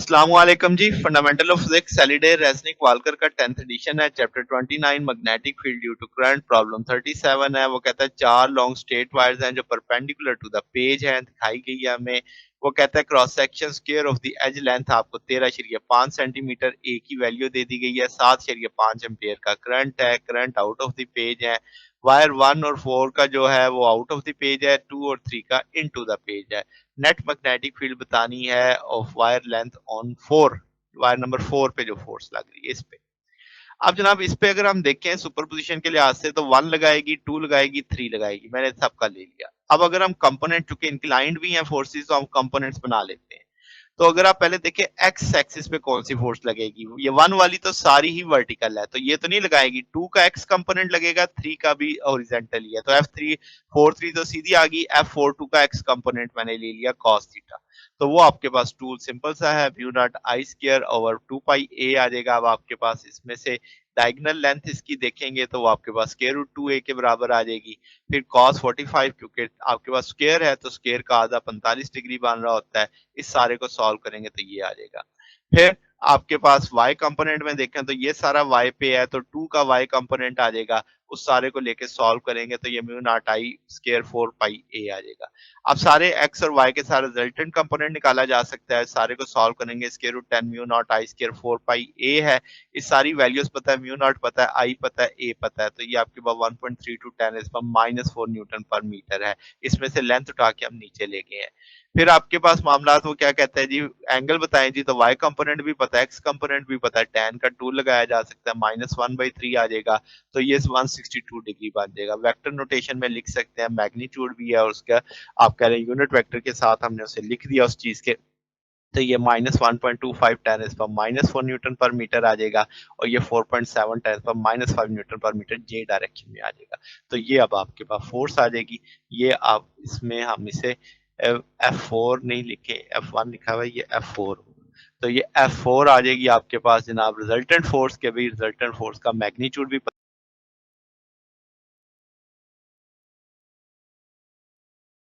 अस्सलामुअलैकुम जी। Fundamental of physics Halliday Resnick Walker का 10th एडिशन है। Chapter 29 magnetic field due to current. Problem 37 है। वो कहता है चार लॉन्ग स्ट्रेट वायर्स हैं जो परपेंडिकुलर टू द पेज हैं, दिखाई गई है हमें। वो कहता है cross section square of the edge length आपको 13.5 सेंटीमीटर ए की वैल्यू दे दी गई है। 7.5 एम्पियर का करंट है। Current out of the page है। वायर 1 और 4 का जो है वो आउट ऑफ द पेज है। 2 और 3 का इनटू द पेज है। नेट मैग्नेटिक फील्ड बतानी है of wire length on 4, wire number 4 पे जो फोर्स लग रही है इस पे। अब जनाब इस पे अगर हम देखें सुपरपोजिशन के लिहाज से तो 1 लगाएगी, 2 लगाएगी, 3 लगाएगी। मैंने सबका ले लिया। अब अगर हम कंपोनेंट चूंकि इंक्लाइंड भी हैं फोर्सेस तो हम कंपोनेंट्स बना लेते हैं। तो अगर आप पहले देखें एक्स एक्सिस पे कौन सी फोर्स लगेगी, ये 1 वाली तो सारी ही वर्टिकल है तो ये तो नहीं लगाएगी। 2 का एक्स कंपोनेंट लगेगा, 3 का भी हॉरिजॉन्टल ही है तो F3 4 3 तो सीधी आ गई। F4 2 का एक्स कंपोनेंट मैंने ले लिया cos थीटा। तो वो आपके पास टूल सिंपल सा है, mu naught I square over 2 पाई ए आ जाएगा। अब आपके पास इसमें से डायगोनल लेंथ इसकी देखेंगे तो वो आपके पास स्क्वायर रूट 2 ए के बराबर आ जाएगी। फिर cos 45 क्योंकि आपके पास स्क्वायर है तो स्क्वायर का आधा 45 डिग्री बन रहा होता है। इस सारे को सॉल्व करेंगे तो ये आ जाएगा। फिर आपके पास y कंपोनेंट में देखें तो ये सारा y पे है तो 2 का y कंपोनेंट आ जाएगा। उस सारे को लेके सॉल्व करेंगे तो ये mu naught I square 4 pi a आ जाएगा। अब सारे x और y के सारे रिजल्टेंट कंपोनेंट निकाला जा सकता है। सारे को सॉल्व करेंगे। Square root 10 mu naught I square 4 pi a है। इस सारी वैल्यूज पता है, म्यू नॉट पता है, i पता है, a पता है तो ये आपके पास 1.32 10 इस पर -4 न्यूटन पर मीटर है। इसमें से लेंथ उठा के हम नीचे ले गए हैं। फिर आपके पास मामला वो क्या कहता है जी, एंगल बताएं जी तो y कंपोनेंट भी पता है, x कंपोनेंट भी पता है। tan का 2 लगाया जा सकता है, -1/3 आ जाएगा तो ये 162 डिग्री बन जाएगा। वेक्टर नोटेशन में लिख सकते हैं, मैग्नीट्यूड भी है और उसका आप कह रहे हैं यूनिट वेक्टर के साथ हमने उसे लिख दिया उस चीज के। तो ये -1.25 10 इस पर -4 न्यूटन पर मीटर आ जाएगा और ये 4.7 10 पर -5 न्यूटन पर मीटर जे डायरेक्शन में आ जाएगा। तो ये अब आपके पास फोर्स आ जाएगी। ये आप इसमें हम इसे F4 नहीं लिखे, F1 लिखा हुआ है, ये F4 तो ये F4 आ जाएगी आपके पास जनाब। रिजल्टेंट फोर्स के भी रिजल्टेंट फोर्स का मैग्नीट्यूड भी